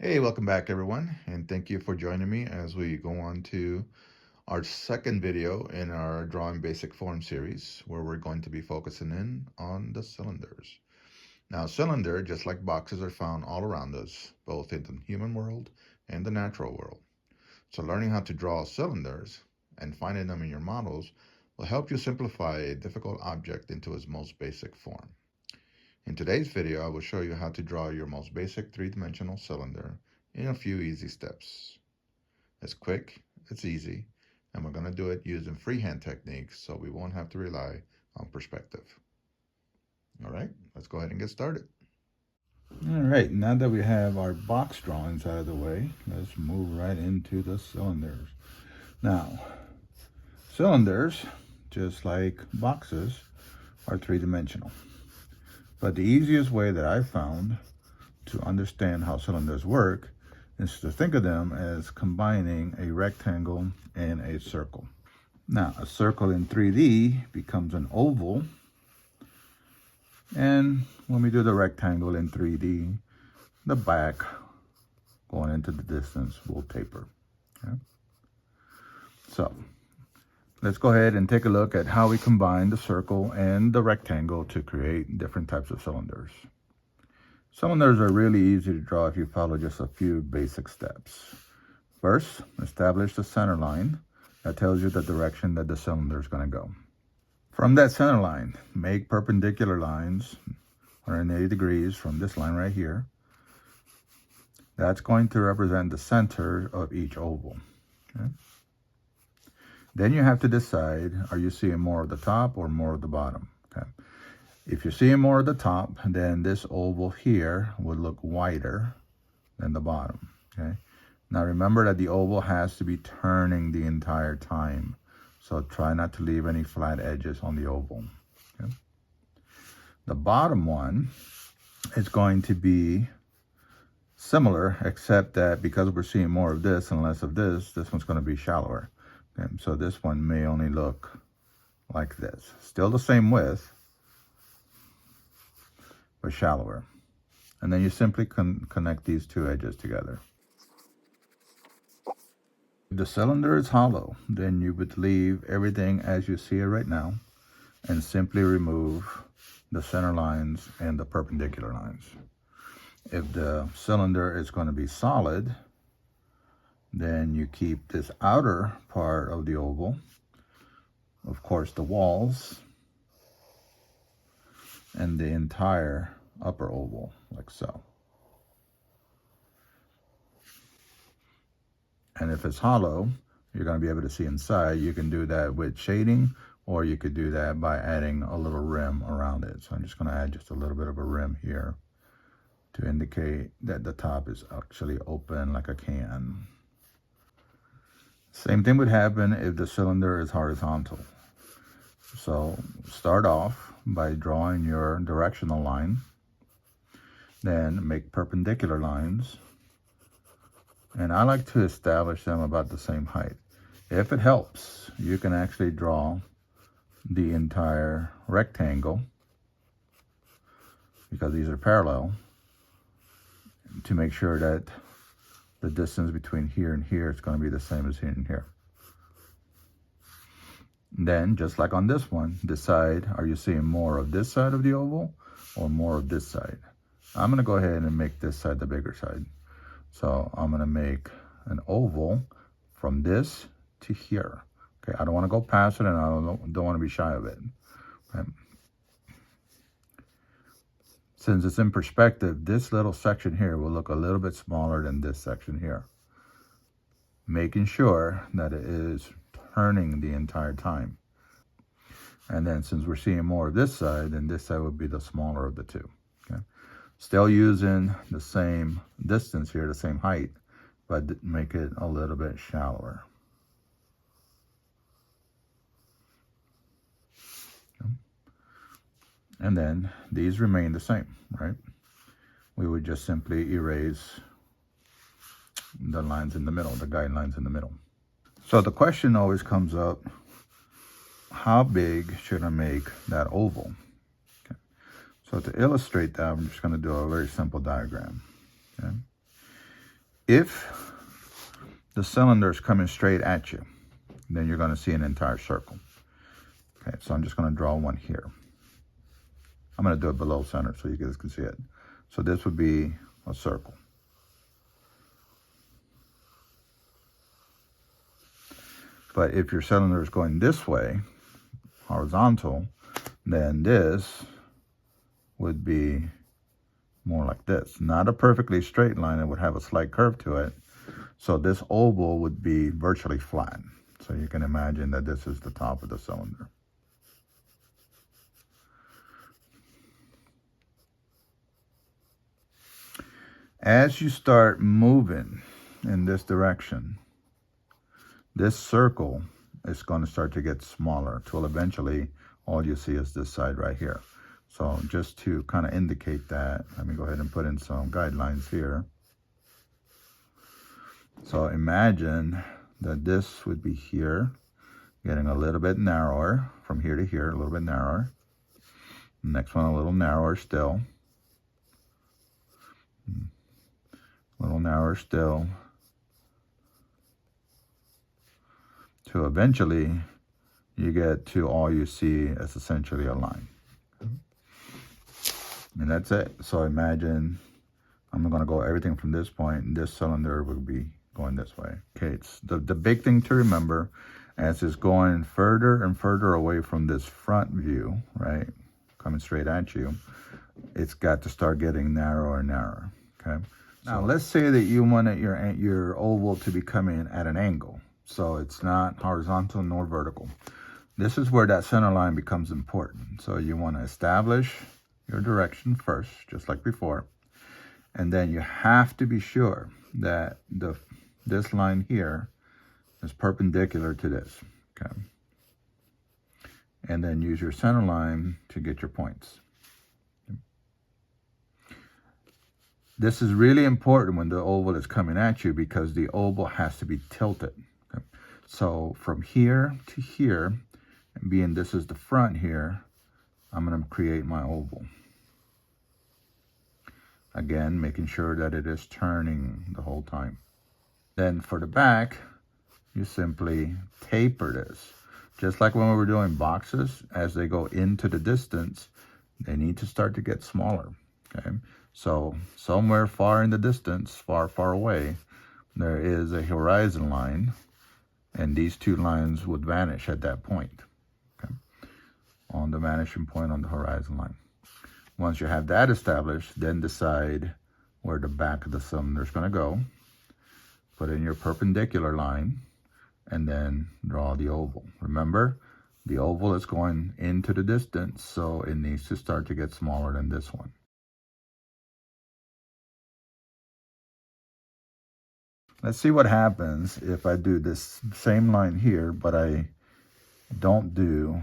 Hey, welcome back everyone, and thank you for joining me as we go on to our second video in our Drawing Basic Form series, where we're going to be focusing in on the cylinders. Now, cylinder, just like boxes, are found all around us, both in the human world and the natural world. So learning how to draw cylinders and finding them in your models will help you simplify a difficult object into its most basic form. In today's video, I will show you how to draw your most basic three-dimensional cylinder in a few easy steps. It's quick, it's easy, and we're going to do it using freehand techniques so we won't have to rely on perspective. All right, let's go ahead and get started. All right, now that we have our box drawings out of the way, let's move right into the cylinders. Now, cylinders, just like boxes, are three-dimensional. But the easiest way that I found to understand how cylinders work is to think of them as combining a rectangle and a circle. Now, a circle in 3D becomes an oval, and when we do the rectangle in 3D, the back going into the distance will taper. Okay? So let's go ahead and take a look at how we combine the circle and the rectangle to create different types of cylinders. Cylinders are really easy to draw if you follow just a few basic steps. First, establish the center line. That tells you the direction that the cylinder is going to go. From that center line, make perpendicular lines 180 degrees from this line right here. That's going to represent the center of each oval. Okay? Then you have to decide, are you seeing more of the top or more of the bottom? Okay. If you're seeing more of the top, then this oval here would look wider than the bottom. Okay. Now remember that the oval has to be turning the entire time. So try not to leave any flat edges on the oval. Okay. The bottom one is going to be similar, except that because we're seeing more of this and less of this one's going to be shallower. Okay. So this one may only look like this. Still the same width, but shallower. And then you simply connect these two edges together. If the cylinder is hollow, then you would leave everything as you see it right now and simply remove the center lines and the perpendicular lines. If the cylinder is going to be solid, then you keep this outer part of the oval, of course the walls, and the entire upper oval, like so. And if it's hollow, you're going to be able to see inside. You can do that with shading, or you could do that by adding a little rim around it. So I'm just going to add just a little bit of a rim here to indicate that the top is actually open like a can. Same thing would happen if the cylinder is horizontal. So start off by drawing your directional line, then make perpendicular lines. And I like to establish them about the same height. If it helps, you can actually draw the entire rectangle, because these are parallel, to make sure that the distance between here and here is going to be the same as here and here. Then, just like on this one, decide, are you seeing more of this side of the oval or more of this side? I'm going to go ahead and make this side the bigger side. So I'm going to make an oval from this to here. Okay, I don't want to go past it, and I don't want to be shy of it. Okay. Since it's in perspective, this little section here will look a little bit smaller than this section here. Making sure that it is turning the entire time. And then since we're seeing more of this side, then this side would be the smaller of the two. Okay. Still using the same distance here, the same height, but make it a little bit shallower. Okay. And then these remain the same, right? We would just simply erase the lines in the middle, the guidelines in the middle. So the question always comes up, how big should I make that oval? Okay. So to illustrate that, I'm just going to do a very simple diagram. Okay. If the cylinder is coming straight at you, then you're going to see an entire circle. Okay, so I'm just going to draw one here. I'm going to do it below center so you guys can see it. So this would be a circle. But if your cylinder is going this way, horizontal, then this would be more like this. Not a perfectly straight line, it would have a slight curve to it. So this oval would be virtually flat. So you can imagine that this is the top of the cylinder. As you start moving in this direction, this circle is going to start to get smaller till eventually all you see is this side right here. So just to kind of indicate that, let me go ahead and put in some guidelines here. So imagine that this would be here, getting a little bit narrower from here to here, a little bit narrower. Next one a little narrower still. A little narrower still. To eventually you get to all you see as essentially a line. And that's it. So imagine I'm going to go everything from this point, and this cylinder will be going this way. Okay, it's the big thing to remember as it's going further and further away from this front view, right, coming straight at you, it's got to start getting narrower and narrower. Okay, now let's say that you wanted your oval to be coming at an angle, so it's not horizontal nor vertical. This is where that center line becomes important. So you want to establish your direction first, just like before, and then you have to be sure that this line here is perpendicular to this. Okay, and then use your center line to get your points. This is really important when the oval is coming at you because the oval has to be tilted. Okay? So from here to here, and being this is the front here, I'm going to create my oval. Again, making sure that it is turning the whole time. Then for the back, you simply taper this. Just like when we were doing boxes, as they go into the distance, they need to start to get smaller. Okay, so somewhere far in the distance, far, far away, there is a horizon line, and these two lines would vanish at that point. Okay, on the vanishing point on the horizon line. Once you have that established, then decide where the back of the cylinder is going to go. Put in your perpendicular line, and then draw the oval. Remember, the oval is going into the distance, so it needs to start to get smaller than this one. Let's see what happens if I do this same line here, but I don't do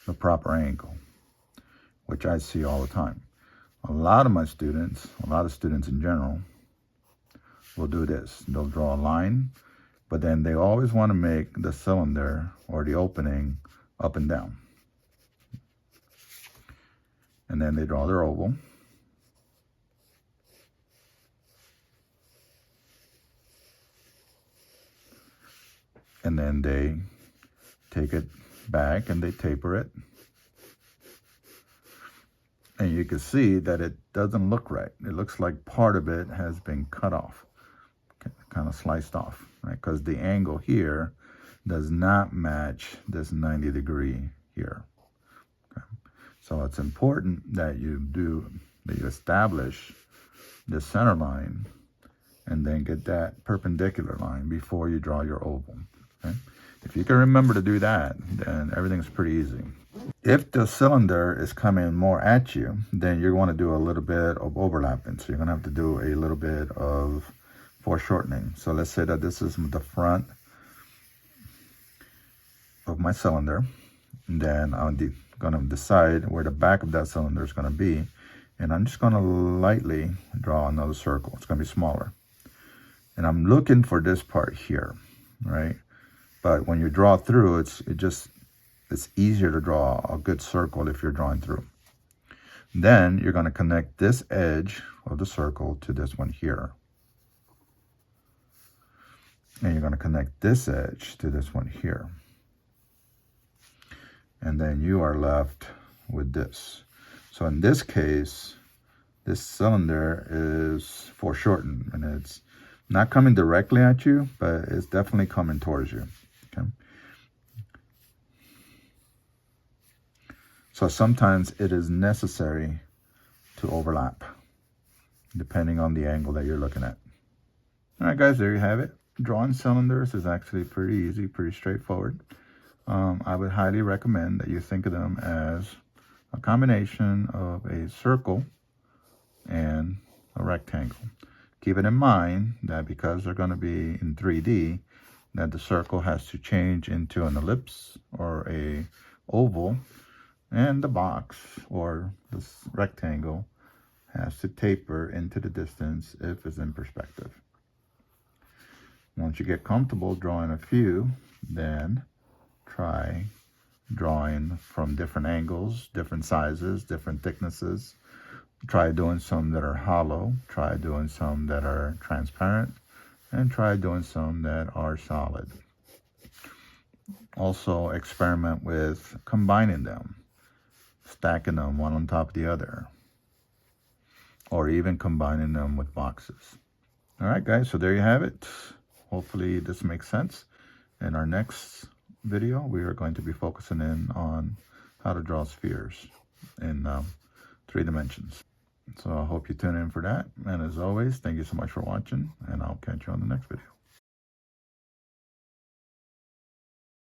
the proper angle, which I see all the time. A lot of students in general, will do this. They'll draw a line, but then they always want to make the cylinder or the opening up and down. And then they draw their oval. And then they take it back and they taper it. And you can see that it doesn't look right. It looks like part of it has been cut off, kind of sliced off, right? Because the angle here does not match this 90 degree here. Okay? So it's important that you establish the center line and then get that perpendicular line before you draw your oval. Okay? If you can remember to do that, then everything's pretty easy. If the cylinder is coming more at you, then you're going to do a little bit of overlapping. So you're going to have to do a little bit of foreshortening. So let's say that this is the front of my cylinder. And then I'm going to decide where the back of that cylinder is going to be. And I'm just going to lightly draw another circle. It's going to be smaller. And I'm looking for this part here, right? But when you draw through, it's easier to draw a good circle if you're drawing through. Then you're going to connect this edge of the circle to this one here. And you're going to connect this edge to this one here. And then you are left with this. So in this case, this cylinder is foreshortened, and it's not coming directly at you, but it's definitely coming towards you. Okay. So sometimes it is necessary to overlap, depending on the angle that you're looking at. All right, guys, there you have it. Drawing cylinders is actually pretty easy, pretty straightforward. I would highly recommend that you think of them as a combination of a circle and a rectangle. Keep it in mind that because they're going to be in 3D, that the circle has to change into an ellipse or a oval, and the box or this rectangle has to taper into the distance if it's in perspective. Once you get comfortable drawing a few, then try drawing from different angles, different sizes, different thicknesses. Try doing some that are hollow, try doing some that are transparent, and try doing some that are solid. Also experiment with combining them, stacking them one on top of the other, or even combining them with boxes. All right, guys, so there you have it. Hopefully this makes sense. In our next video, we are going to be focusing in on how to draw spheres in 3 dimensions. So I hope you tune in for that. And as always, thank you so much for watching, and I'll catch you on the next video.